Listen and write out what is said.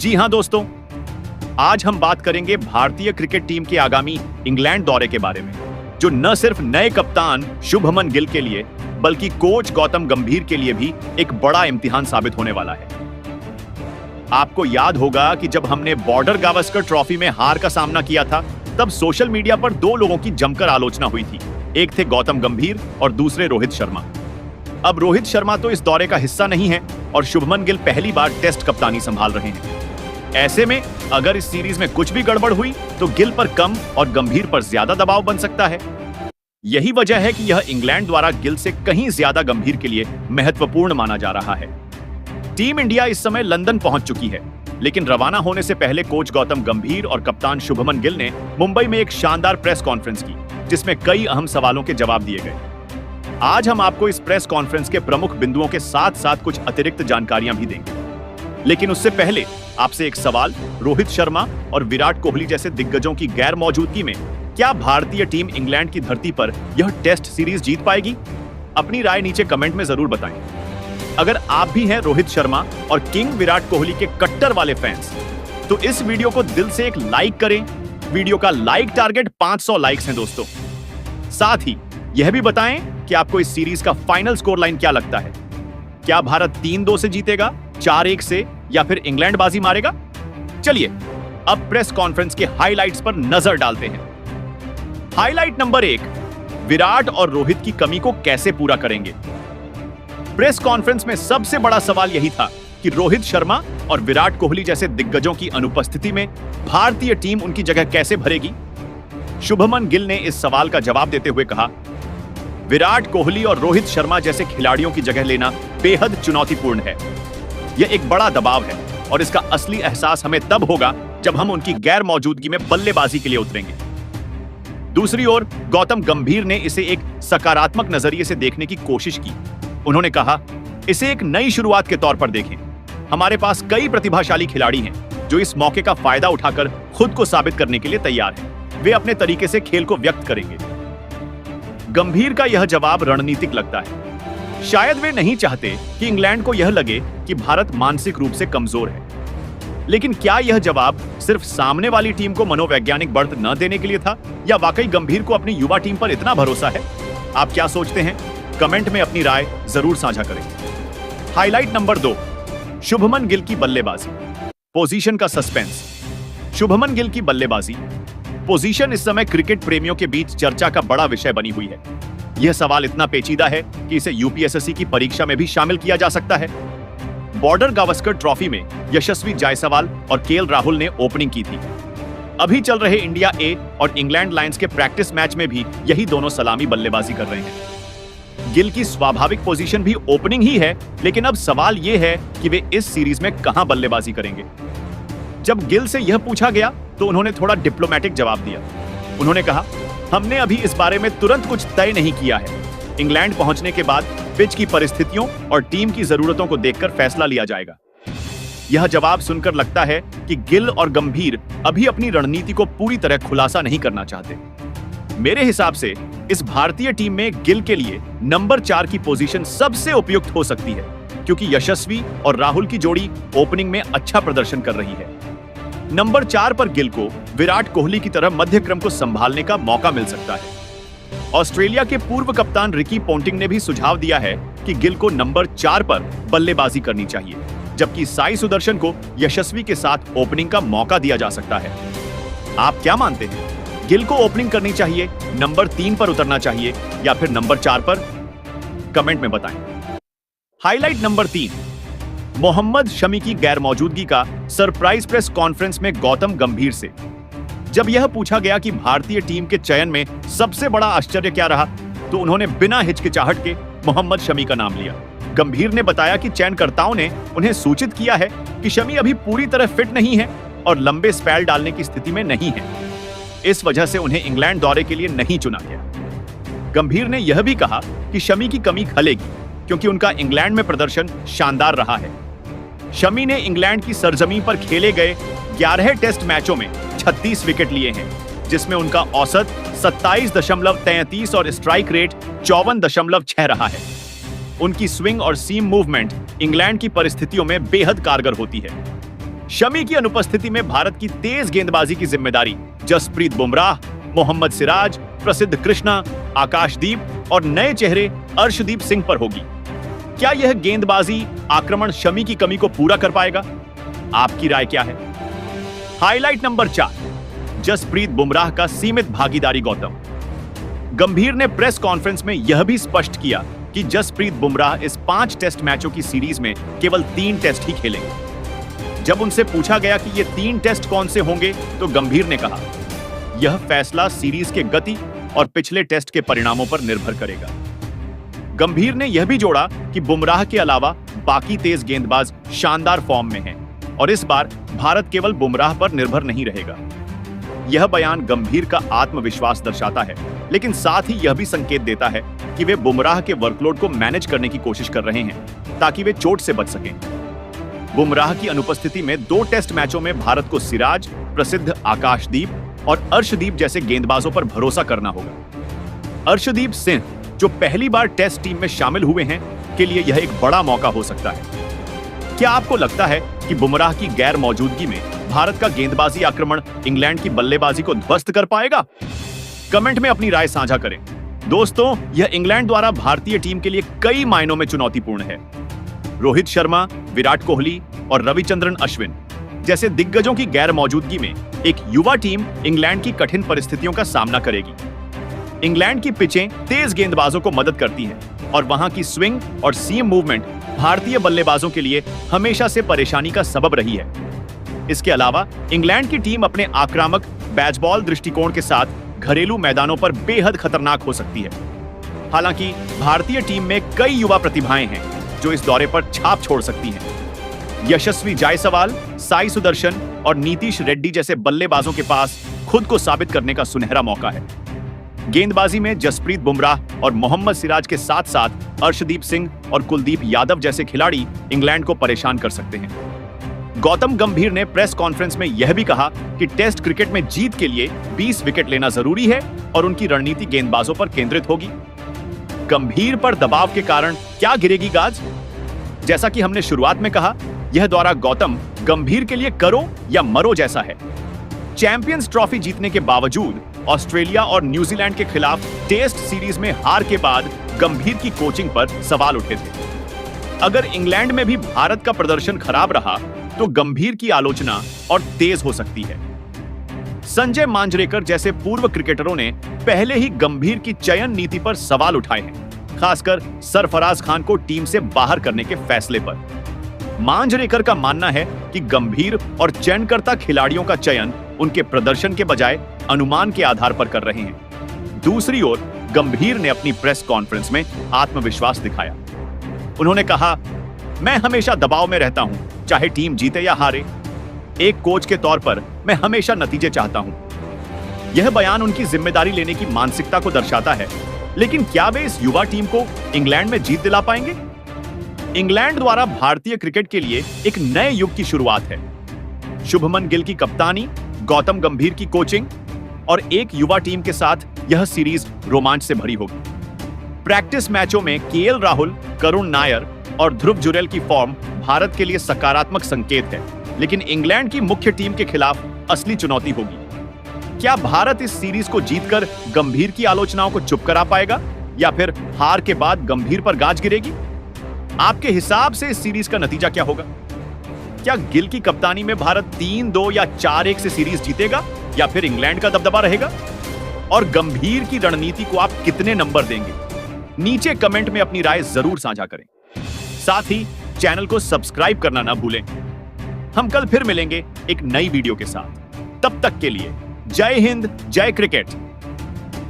जी हां दोस्तों, आज हम बात करेंगे भारतीय क्रिकेट टीम के आगामी इंग्लैंड दौरे के बारे में, जो न सिर्फ नए कप्तान शुभमन गिल के लिए बल्कि कोच गौतम गंभीर के लिए भी एक बड़ा इम्तिहान साबित होने वाला है। आपको याद होगा कि जब हमने बॉर्डर गावस्कर ट्रॉफी में हार का सामना किया था, तब सोशल मीडिया पर दो लोगों की जमकर आलोचना हुई थी। एक थे गौतम गंभीर और दूसरे रोहित शर्मा। अब रोहित शर्मा तो इस दौरे का हिस्सा नहीं है और शुभमन गिल पहली बार टेस्ट कप्तानी संभाल रहे हैं। ऐसे में अगर इस सीरीज में कुछ भी गड़बड़ हुई तो गिल पर कम और गंभीर पर ज्यादा दबाव बन सकता है। यही वजह है कि यह इंग्लैंड द्वारा गिल से कहीं ज्यादा गंभीर के लिए महत्वपूर्ण माना जा रहा है। टीम इंडिया इस समय लंदन पहुंच चुकी है, लेकिन रवाना होने से पहले कोच गौतम गंभीर और कप्तान शुभमन गिल ने मुंबई में एक शानदार प्रेस कॉन्फ्रेंस की, जिसमें कई अहम सवालों के जवाब दिए गए। आज हम आपको इस प्रेस कॉन्फ्रेंस के प्रमुख बिंदुओं के साथ साथ कुछ अतिरिक्त जानकारियां भी देंगे। लेकिन उससे पहले आपसे एक सवाल, रोहित शर्मा और विराट कोहली जैसे दिग्गजों की गैर मौजूदगी में क्या भारतीय टीम इंग्लैंड की धरती पर यह टेस्ट सीरीज जीत पाएगी? अपनी राय नीचे कमेंट में जरूर बताएं। अगर आप भी हैं रोहित शर्मा और किंग विराट कोहली के कट्टर वाले फैंस, तो इस वीडियो को दिल से एक लाइक करें। वीडियो का लाइक टारगेट 500 लाइक्स हैं दोस्तों। साथ ही यह भी बताएं कि आपको इस सीरीज का फाइनल स्कोर लाइन क्या लगता है। क्या भारत 3-2 से जीतेगा, 4-1 से, या फिर इंग्लैंड बाजी मारेगा? चलिए अब प्रेस कॉन्फ्रेंस के हाइलाइट्स पर नजर डालते हैं। हाइलाइट नंबर 1, विराट और रोहित की कमी को कैसे पूरा करेंगे? प्रेस कॉन्फ्रेंस में सबसे बड़ा सवाल यही था कि रोहित शर्मा और विराट कोहली जैसे दिग्गजों की अनुपस्थिति में भारतीय टीम उनकी जगह कैसे भरेगी? शुभमन गिल ने इस सवाल का जवाब देते हुए कहा, विराट कोहली और रोहित शर्मा जैसे खिलाड़ियों की जगह लेना बेहद चुनौतीपूर्ण है। यह एक बड़ा दबाव है और इसका असली एहसास हमें तब होगा जब हम उनकी गैर मौजूदगी में बल्लेबाजी के लिए उतरेंगे। दूसरी ओर गौतम गंभीर ने इसे एक सकारात्मक नजरिए से देखने की कोशिश की। उन्होंने कहा, इसे एक नई शुरुआत के तौर पर देखें। हमारे पास कई प्रतिभाशाली खिलाड़ी हैं जो इस मौके का फायदा उठाकर खुद को साबित करने के लिए तैयार हैं। वे अपने तरीके से खेल को व्यक्त करेंगे। गंभीर का यह जवाब रणनीतिक लगता है। शायद वे नहीं चाहते कि इंग्लैंड को यह लगे कि भारत मानसिक रूप से कमजोर है। लेकिन क्या यह जवाब सिर्फ सामने वाली टीम को मनोवैज्ञानिक बढ़त न देने के लिए था, या वाकई गंभीर को अपनी युवा टीम पर इतना भरोसा है? आप क्या सोचते हैं? कमेंट में अपनी राय जरूर साझा करें। हाइलाइट नंबर 2, शुभमन गिल की बल्लेबाजी, पोजीशन का सस्पेंस। शुभमन गिल की बल्लेबाजी पोजीशन इस समय क्रिकेट प्रेमियों के बीच चर्चा का बड़ा विषय बनी हुई है। यह सवाल इतना पेचीदा है कि इसे यूपीएसएससी की परीक्षा में भी शामिल किया जा सकता है। बॉर्डर गावस्कर ट्रॉफी में यशस्वी जायसवाल और केएल राहुल ने ओपनिंग की थी। अभी चल रहे इंडिया ए और इंग्लैंड लायंस के प्रैक्टिस मैच में भी यही दोनों सलामी बल्लेबाजी कर रहे हैं। गिल की स्वाभाविक पोजीशन भी ओपनिंग ही है, लेकिन अब सवाल यह है कि वे इस सीरीज में कहां बल्लेबाजी करेंगे। जब गिल से यह पूछा गया तो उन्होंने थोड़ा डिप्लोमेटिक जवाब दिया। उन्होंने कहा, हमने अभी इस बारे में तुरंत कुछ तय नहीं किया है। इंग्लैंड पहुंचने के बाद पिच की परिस्थितियों और टीम की जरूरतों को देखकर फैसला लिया जाएगा। यह जवाब सुनकर लगता है कि गिल और गंभीर अभी अपनी रणनीति को पूरी तरह खुलासा नहीं करना चाहते। मेरे हिसाब से इस भारतीय टीम में गिल के लिए नंबर 4 की पोजीशन सबसे उपयुक्त हो सकती है, क्योंकि यशस्वी और राहुल की जोड़ी ओपनिंग में अच्छा प्रदर्शन कर रही है। नंबर 4 पर गिल को विराट कोहली की तरह मध्य क्रम को संभालने का मौका मिल सकता है। ऑस्ट्रेलिया के पूर्व कप्तान रिकी पोंटिंग ने भी सुझाव दिया है कि गिल को नंबर 4 पर बल्लेबाजी करनी चाहिए, जबकि साई सुदर्शन को यशस्वी के साथ ओपनिंग का मौका दिया जा सकता है। आप क्या मानते हैं? गिल को ओपनिंग करनी चाहिए, नंबर 3 पर उतरना चाहिए, या फिर नंबर 4 पर? कमेंट में बताएं। हाइलाइट नंबर 3, मोहम्मद शमी की गैर मौजूदगी का सरप्राइज प्रेस कॉन्फ्रेंस में गौतम गंभीर से। जब यह पूछा गया कि भारतीय टीम के चयन में सबसे बड़ा आश्चर्य क्या रहा, तो उन्होंने बिना हिचकिचाहट के मोहम्मद शमी का नाम लिया। गंभीर ने बताया कि चयनकर्ताओं ने उन्हें सूचित किया है कि शमी अभी पूरी तरह फिट नहीं है और लंबे स्पेल डालने की स्थिति में नहीं है। इस वजह से उन्हें इंग्लैंड दौरे के लिए नहीं चुना गया। गंभीर ने यह भी कहा कि शमी की कमी खलेगी, क्योंकि उनका इंग्लैंड में प्रदर्शन शानदार रहा है। शमी ने इंग्लैंड की सरजमीन पर खेले गए 11 टेस्ट मैचों में 36 विकेट लिए हैं, जिसमें उनका औसत 27.33 और स्ट्राइक रेट 54.6 रहा है। उनकी स्विंग और सीम मूवमेंट इंग्लैंड की परिस्थितियों में बेहद कारगर होती है। शमी की अनुपस्थिति में भारत की तेज गेंदबाजी की जिम्मेदारी जसप्रीत बुमराह, मोहम्मद सिराज, प्रसिद्ध कृष्णा, आकाशदीप और नए चेहरे अर्शदीप सिंह पर होगी। क्या यह गेंदबाजी आक्रमण शमी की कमी को पूरा कर पाएगा? आपकी राय क्या है? हाईलाइट नंबर 4, जसप्रीत बुमराह का सीमित भागीदारी। गौतम गंभीर ने प्रेस कॉन्फ्रेंस में यह भी स्पष्ट किया कि जसप्रीत बुमराह इस 5 टेस्ट मैचों की सीरीज में केवल 3 टेस्ट ही खेलेंगे। जब उनसे पूछा गया कि ये 3 टेस्ट कौन से होंगे, तो गंभीर ने कहा, यह फैसला सीरीज के गति और पिछले टेस्ट के परिणामों पर निर्भर करेगा। गंभीर ने यह भी जोड़ा कि बुमराह के अलावा बाकी तेज गेंदबाज शानदार फॉर्म में हैं और इस बार भारत केवल बुमराह पर निर्भर नहीं रहेगा। यह बयान गंभीर का आत्मविश्वास दर्शाता है, लेकिन साथ ही यह भी संकेत देता है कि वे बुमराह के वर्कलोड को मैनेज करने की कोशिश कर रहे हैं ताकि वे चोट से बच सकें। बुमराह की अनुपस्थिति में 2 टेस्ट मैचों में भारत को सिराज, प्रसिद्ध आकाशदीप और अर्शदीप जैसे गेंदबाजों पर भरोसा करना होगा। अर्शदीप सिंह, जो पहली बार टेस्ट टीम में शामिल हुए हैं, के लिए यह एक बड़ा मौका हो सकता है। क्या आपको लगता है कि बुमराह की गैर मौजूदगी में भारत का गेंदबाजी आक्रमण इंग्लैंड की बल्लेबाजी को ध्वस्त कर पाएगा? कमेंट में अपनी राय साझा करें। दोस्तों, यह इंग्लैंड द्वारा भारतीय टीम के लिए कई मायनों में चुनौतीपूर्ण है। रोहित शर्मा, विराट कोहली और रविचंद्रन अश्विन जैसे दिग्गजों की गैर मौजूदगी में एक युवा टीम इंग्लैंड की कठिन परिस्थितियों का सामना करेगी। इंग्लैंड की पिचें तेज गेंदबाजों को मदद करती हैं और वहां की स्विंग और सीम मूवमेंट भारतीय बल्लेबाजों के लिए हमेशा से परेशानी का सबब रही है। इसके अलावा इंग्लैंड की टीम अपने आक्रामक बैचबॉल दृष्टिकोण के साथ घरेलू मैदानों पर बेहद खतरनाक हो सकती है। हालांकि भारतीय टीम में कई युवा प्रतिभाएं हैं जो इस दौरे पर छाप छोड़ सकती हैं। यशस्वी जायसवाल, साई सुदर्शन और नीतीश रेड्डी जैसे बल्लेबाजों के पास खुद को साबित करने का सुनहरा मौका है। गेंदबाजी में जसप्रीत बुमराह और मोहम्मद सिराज के साथ साथ अर्शदीप सिंह और कुलदीप यादव जैसे खिलाड़ी इंग्लैंड को परेशान कर सकते हैं। गौतम गंभीर ने प्रेस कॉन्फ्रेंस में यह भी कहा कि टेस्ट क्रिकेट में जीत के लिए 20 विकेट लेना जरूरी है और उनकी रणनीति गेंदबाजों पर केंद्रित होगी। गंभीर पर दबाव के कारण क्या गिरेगी गाज? जैसा कि हमने शुरुआत में कहा, यह दौरा गौतम गंभीर के लिए करो या मरो जैसा है। चैंपियंस ट्रॉफी जीतने के बावजूद ऑस्ट्रेलिया और न्यूजीलैंड के खिलाफ टेस्ट सीरीज में हार के बाद गंभीर की कोचिंग पर सवाल उठे थे। अगर इंग्लैंड में भी भारत का प्रदर्शन खराब रहा तो गंभीर की आलोचना और तेज हो सकती है। संजय मांजरेकर जैसे पूर्व क्रिकेटरों ने पहले ही गंभीर की चयन नीति पर सवाल उठाए हैं, खासकर सरफराज खान को टीम से बाहर करने के फैसले पर। मांजरेकर का मानना है कि गंभीर और चयनकर्ता खिलाड़ियों का चयन उनके प्रदर्शन के बजाय अनुमान के आधार पर कर रहे हैं। दूसरी ओर गंभीर ने अपनी प्रेस कॉन्फ्रेंस में आत्मविश्वास दिखाया। उन्होंने कहा, मैं हमेशा दबाव में रहता हूं, चाहे टीम जीते या हारे। एक कोच के तौर पर मैं हमेशा नतीजे चाहता हूं। यह बयान उनकी जिम्मेदारी लेने की मानसिकता को दर्शाता है, लेकिन क्या वे इस युवा टीम को इंग्लैंड में जीत दिला पाएंगे? इंग्लैंड द्वारा भारतीय क्रिकेट के लिए एक नए युग की शुरुआत है। शुभमन गिल की कप्तानी, गौतम गंभीर की कोचिंग और एक युवा टीम के साथ यह सीरीज रोमांच से भरी होगी। प्रैक्टिस मैचों में केएल राहुल, करुण नायर और ध्रुव जुरेल की फॉर्म भारत के लिए सकारात्मक संकेत है, लेकिन इंग्लैंड की मुख्य टीम के खिलाफ असली चुनौती होगी। क्या भारत इस सीरीज को जीतकर गंभीर की आलोचनाओं को चुप करा पाएगा या फिर हार के बाद गंभीर पर गाज गिरेगी? आपके हिसाब से इस सीरीज का नतीजा क्या होगा? क्या गिल की कप्तानी में भारत 3-2 या 4-1 से सीरीज जीतेगा या फिर इंग्लैंड का दबदबा रहेगा? और गंभीर की रणनीति को आप कितने नंबर देंगे? नीचे कमेंट में अपनी राय जरूर साझा करें। साथ ही चैनल को सब्सक्राइब करना ना भूलें। हम कल फिर मिलेंगे एक नई वीडियो के साथ। तब तक के लिए जय हिंद, जय क्रिकेट।